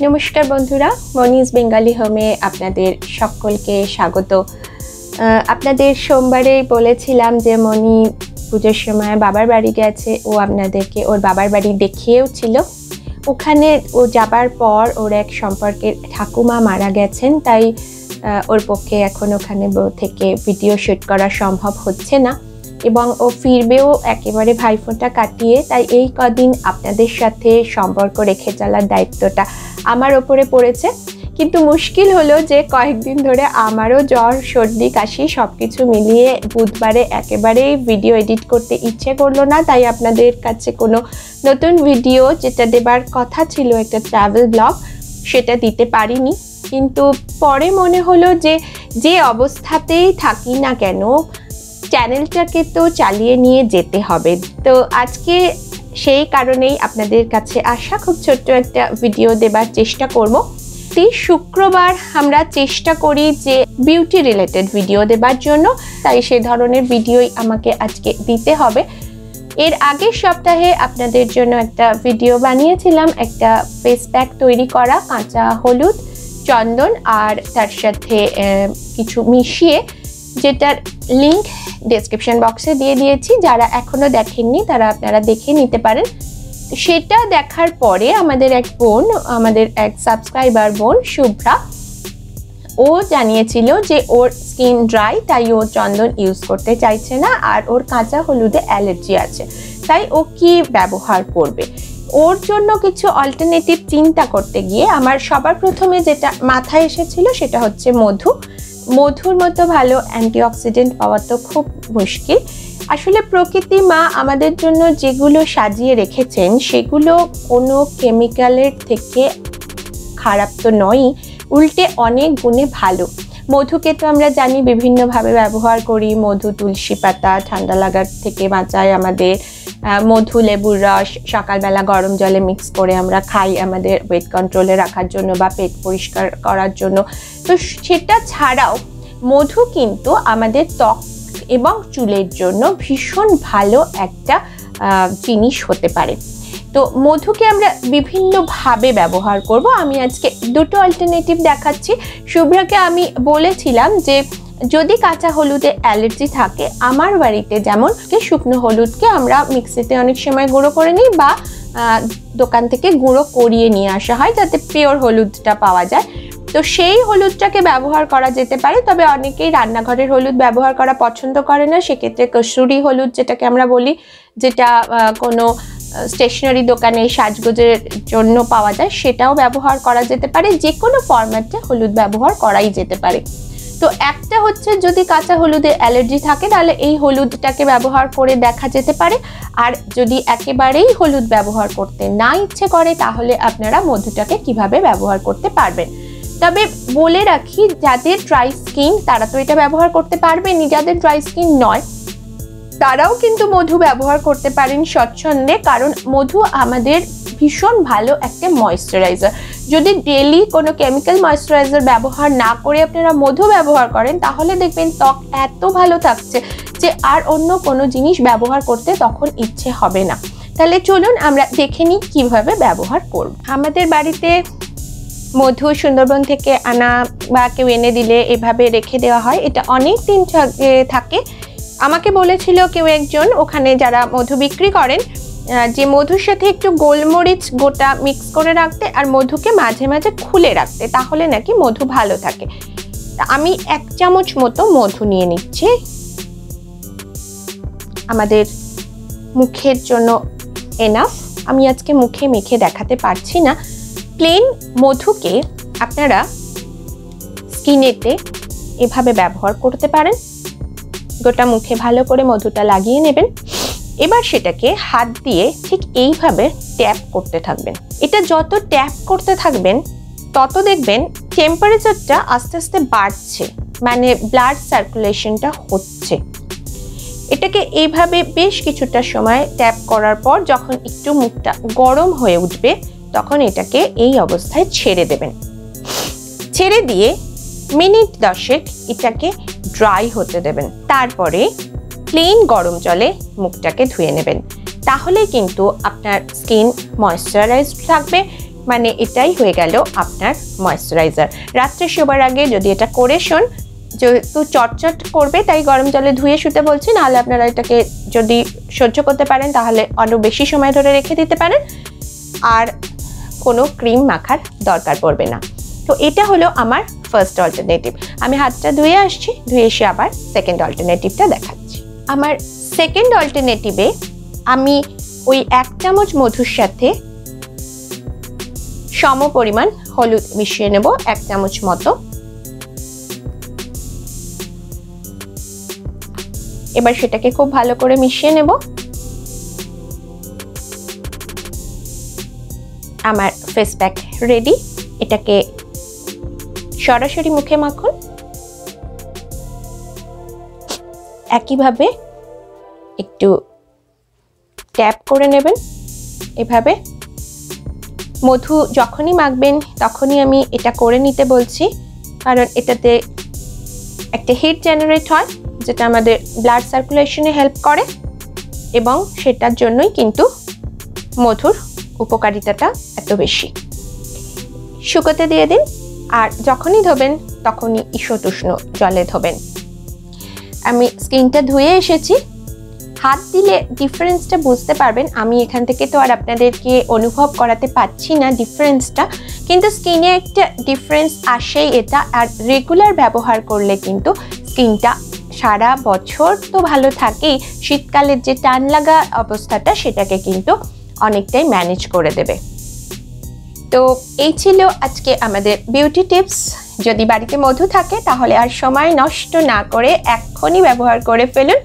নমস্কার বন্ধুরা, Moniz Bengali হোমে আপনাদের সকলকে স্বাগত। আপনাদের সোমবারে বলেছিলাম যে মনি পুজোর সময় বাবার বাড়ি গেছে, ও আপনাদেরকে ওর বাবার বাড়ি দেখিয়েও ছিল। ওখানে ও যাবার পর ওর এক সম্পর্কের ঠাকুমা মারা গেছেন, তাই ওর পক্ষে এখন ওখানে থেকে ভিডিও শ্যুট করা সম্ভব হচ্ছে না এবং ও ফিরবেও একেবারে ভাইফোঁটা কাটিয়ে। তাই এই কদিন আপনাদের সাথে সম্পর্ক রেখে চলার দায়িত্বটা আমার ওপরে পড়েছে। কিন্তু মুশকিল হলো যে কয়েকদিন ধরে আমারও জ্বর, সর্দি, কাশি সব কিছু মিলিয়ে বুধবারে একেবারেই ভিডিও এডিট করতে ইচ্ছে করলো না। তাই আপনাদের কাছে কোনো নতুন ভিডিও যেটা দেবার কথা ছিল, একটা ট্রাভেল ব্লগ, সেটা দিতে পারিনি। কিন্তু পরে মনে হলো যে অবস্থাতেই থাকি না কেন, চ্যানেলটাকে তো চালিয়ে নিয়ে যেতে হবে। তো আজকে সেই কারণেই আপনাদের কাছে আসা, খুব ছোট্ট একটা ভিডিও দেবার চেষ্টা করব। শুক্রবার আমরা চেষ্টা করি যে বিউটি রিলেটেড ভিডিও দেবার জন্য, তাই সে ধরনের ভিডিওই আমাকে আজকে দিতে হবে। এর আগের সপ্তাহে আপনাদের জন্য একটা ভিডিও বানিয়েছিলাম, একটা ফেস প্যাক তৈরি করা, কাঁচা হলুদ, চন্দন আর তার সাথে কিছু মিশিয়ে, যেটার লিংক ডেসক্রিপশন বক্সে দিয়ে দিয়েছি। যারা এখনো দেখেননি তারা আপনারা দেখে নিতে পারেন। সেটা দেখার পরে আমাদের এক সাবস্ক্রাইবার বোন শুভ্রা, ও জানিয়েছিল যে ওর স্কিন ড্রাই, তাই ও চন্দন ইউজ করতে চাইছে না আর ওর কাঁচা হলুদে অ্যালার্জি আছে, তাই ও কি ব্যবহার করবে। ওর জন্য কিছু অল্টারনেটিভ চিন্তা করতে গিয়ে আমার সবার প্রথমে যেটা মাথায় এসেছিল সেটা হচ্ছে মধুর মতো ভালো অ্যান্টিঅক্সিডেন্ট পাওয়া তো খুব মুশকিল। আসলে প্রকৃতি মা আমাদের জন্য যেগুলো সাজিয়ে রেখেছেন সেগুলো কোনো কেমিক্যালের থেকে খারাপ তো নয়ই, উল্টে অনেক গুণে ভালো। মধুকে তো আমরা জানি বিভিন্নভাবে ব্যবহার করি। মধু তুলসী পাতা ঠান্ডা লাগার থেকে বাঁচায় আমাদের। মধু লেবুর রস সকালবেলা গরম জলে মিক্স করে আমরা খাই আমাদের ওয়েট কন্ট্রোলে রাখার জন্য বা পেট পরিষ্কার করার জন্য। তো সেটা ছাড়াও মধু কিন্তু আমাদের ত্বক এবং চুলের জন্য ভীষণ ভালো একটা জিনিস হতে পারে। তো মধুকে আমরা বিভিন্নভাবে ব্যবহার করব। আমি আজকে দুটো অল্টারনেটিভ দেখাচ্ছি। শুভ্রাকে আমি বলেছিলাম যে যদি কাঁচা হলুদে অ্যালার্জি থাকে, আমার বাড়িতে যেমন শুকনো হলুদকে আমরা মিক্সিতে অনেক সময় গুঁড়ো করে নিই বা দোকান থেকে গুঁড়ো করিয়ে নিয়ে আসা হয় যাতে পিওর হলুদটা পাওয়া যায়। তো সেই হলুদটাকে ব্যবহার করা যেতে পারে, তবে অনেকেই রান্নাঘরের হলুদ ব্যবহার করা পছন্দ করে না। সেক্ষেত্রে কসুরি হলুদ যেটাকে আমরা বলি, যেটা কোনো স্টেশনারি দোকানে সাজগোজের জন্য পাওয়া যায়, সেটাও ব্যবহার করা যেতে পারে। যে কোনো ফরম্যাটে হলুদ ব্যবহার করাই যেতে পারে। তো একটা হচ্ছে যদি কাঁচা হলুদে অ্যালার্জি থাকে তাহলে এই হলুদটাকে ব্যবহার করে দেখা যেতে পারে। আর যদি একেবারেই হলুদ ব্যবহার করতে না ইচ্ছে করে তাহলে আপনারা মধুটাকে কিভাবে ব্যবহার করতে পারবেন। তবে বলে রাখি, যাদের ড্রাই স্কিন তারা তো এটা ব্যবহার করতে পারবেনই, যাদের ড্রাই স্কিন নয় তারাও কিন্তু মধু ব্যবহার করতে পারেন স্বচ্ছন্দে, কারণ মধু আমাদের ভীষণ ভালো একটা ময়েশ্চারাইজার। যদি ডেলি কোনো কেমিক্যাল ময়েশ্চারাইজার ব্যবহার না করে আপনারা মধু ব্যবহার করেন তাহলে দেখবেন ত্বক এত ভালো থাকছে যে আর অন্য কোনো জিনিস ব্যবহার করতে তখন ইচ্ছে হবে না। তাহলে চলুন আমরা দেখে নিই কীভাবে ব্যবহার করব। আমাদের বাড়িতে মধু সুন্দরবন থেকে আনা বা কেউ এনে দিলে এভাবে রেখে দেওয়া হয়। এটা অনেক দিন থাকে। আমাকে বলেছিল কেউ একজন ওখানে যারা মধু বিক্রি করেন যে মধুর সাথে একটু গোলমরিচ গোটা মিক্স করে রাখতে আর মধুকে মাঝে মাঝে খুলে রাখতে, তাহলে নাকি মধু ভালো থাকে। আমি 1 চামচ মতো মধু নিয়ে নিচ্ছি। আমাদের মুখের জন্য এনাফ। আমি আজকে মুখে মেখে দেখাতে পারছি না। প্লেন মধুকে আপনারা স্কিনেতে এভাবে ব্যবহার করতে পারেন। গোটা মুখে ভালো করে মধুটা লাগিয়ে নেবেন। এবার সেটাকে হাত দিয়ে ঠিক এইভাবে ট্যাপ করতে থাকবেন। এটা যত ট্যাপ করতে থাকবেন তত দেখবেন টেম্পারেচারটা আস্তে আস্তে বাড়ছে, মানে ব্লাড সার্কুলেশনটা হচ্ছে। এটাকে এইভাবে বেশ কিছুটা সময় ট্যাপ করার পর যখন একটু মুখটা গরম হয়ে উঠবে তখন এটাকে এই অবস্থায় ছেড়ে দেবেন। ছেড়ে দিয়ে মিনিট 10 এটাকে ড্রাই হতে দেবেন। তারপরে প্লেন গরম জলে মুখটাকে ধুয়ে নেবেন। তাহলে কিন্তু আপনার স্কিন ময়েশ্চারাইজড থাকবে, মানে এটাই হয়ে গেল আপনার ময়েশ্চারাইজার। রাত্রে শোবার আগে যদি এটা করে শোন, যেহেতু চটচট করবে তাই গরম জলে ধুয়ে শুতে বলছি, নাহলে আপনারা এটাকে যদি সহ্য করতে পারেন তাহলে আরও বেশি সময় ধরে রেখে দিতে পারেন, আর কোনো ক্রিম মাখার দরকার পড়বে না। তো এটা হলো আমার ফার্স্ট অল্টারনেটিভ। আমি হাতটা ধুয়ে আসছি, ধুয়ে এসে আবার সেকেন্ড অল্টারনেটিভটা দেখাচ্ছি। আমার সেকেন্ড অল্টারনেটিভে আমি ওই 1 চামচ মধুর সাথে সম পরিমাণ হলুদ মিশিয়ে নেব, 1 চামচ মতো। এবার সেটাকে খুব ভালো করে মিশিয়ে নেব। আমার ফেস প্যাক রেডি। এটাকে সরাসরি মুখে মাখুন। একইভাবে একটু ট্যাপ করে নেবেন এভাবে। মধু যখনই মাখবেন তখনই আমি এটা করে নিতে বলছি, কারণ এটাতে একটা হিট জেনারেট হয় যেটা আমাদের ব্লাড সার্কুলেশনে হেল্প করে, এবং সেটার জন্যই কিন্তু মধুর উপকারিতাটা এত বেশি। শুকোতে দিয়ে দিন, আর যখনই ধোবেন তখনই ঈষৎ উষ্ণ জলে ধোবেন। আমি স্কিনটা ধুয়ে এসেছি, হাত দিলে ডিফারেন্সটা বুঝতে পারবেন। আমি এখান থেকে তো আর আপনাদেরকে অনুভব করাতে পারছি না ডিফারেন্সটা, কিন্তু স্কিনে একটা ডিফারেন্স আসেই এটা। আর রেগুলার ব্যবহার করলে কিন্তু স্কিনটা সারা বছর তো ভালো থাকেই, শীতকালের যে টান লাগা অবস্থাটা সেটাকে কিন্তু অনেকটাই ম্যানেজ করে দেবে। তো এই ছিল আজকে আমাদের বিউটি টিপস। যদি বাড়িতে মধু থাকে তাহলে আর সময় নষ্ট না করে এক্ষুনি ব্যবহার করে ফেলুন।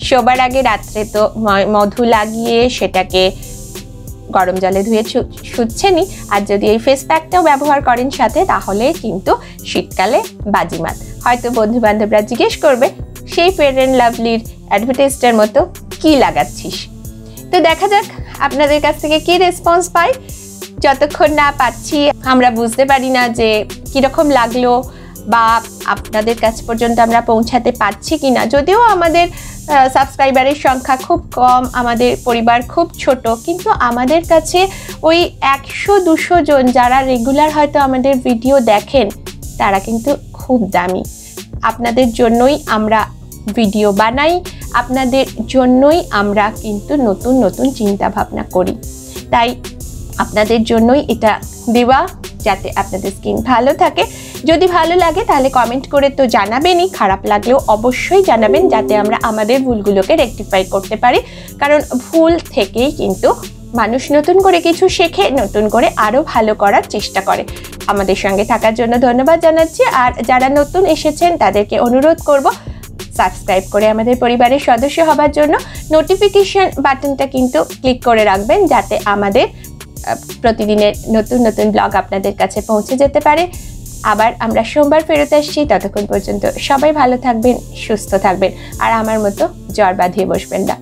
শোবার আগে রাত্রে তো মধু লাগিয়ে সেটাকে গরম জলে ধুয়ে শুচ্ছেনই, আর যদি এই ফেস প্যাকটাও ব্যবহার করেন সাথে, তাহলে কিন্তু শীতকালে বাজিমাত। হয়তো বন্ধু বান্ধবরা জিজ্ঞেস করবে সেই ফেয়ার অ্যান্ড লাভলির অ্যাডভার্টাইজটার মতো কি লাগাচ্ছিস। তো দেখা যাক আপনাদের কাছ থেকে কি রেসপন্স পাই। যতক্ষণ না পাচ্ছি আমরা বুঝতে পারি না যে কীরকম লাগলো, বা আপনাদের কাছ পর্যন্ত আমরা পৌঁছাতে পারছি কিনা। যদিও আমাদের সাবস্ক্রাইবারের সংখ্যা খুব কম, আমাদের পরিবার খুব ছোট, কিন্তু আমাদের কাছে ওই 100-200 জন যারা রেগুলার হয়তো আমাদের ভিডিও দেখেন, তারা কিন্তু খুব দামি। আপনাদের জন্যই আমরা ভিডিও বানাই, আপনাদের জন্যই আমরা কিন্তু নতুন নতুন চিন্তা ভাবনা করি। তাই আপনাদের জন্যই এটা দেওয়া, যাতে আপনাদের স্কিন ভালো থাকে। যদি ভালো লাগে তাহলে কমেন্ট করে তো জানাবেনই, খারাপ লাগলেও অবশ্যই জানাবেন, যাতে আমরা আমাদের ভুলগুলোকে রেকটিফাই করতে পারি। কারণ ভুল থেকেই কিন্তু মানুষ নতুন করে কিছু শেখে, নতুন করে আরও ভালো করার চেষ্টা করে। আমাদের সঙ্গে থাকার জন্য ধন্যবাদ জানাচ্ছি। আর যারা নতুন এসেছেন তাদেরকে অনুরোধ করব সাবস্ক্রাইব করে আমাদের পরিবারের সদস্য হবার জন্য। নোটিফিকেশন বাটনটা কিন্তু ক্লিক করে রাখবেন, যাতে আমাদের প্রতিদিনের নতুন নতুন ব্লগ আপনাদের কাছে পৌঁছে যেতে পারে। আবার আমরা সোমবার ফেরত আসছি। ততক্ষণ পর্যন্ত সবাই ভালো থাকবেন, সুস্থ থাকবেন, আর আমার মতো জ্বর বাঁধিয়ে বসবেন না।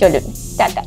চলুন, টাটা।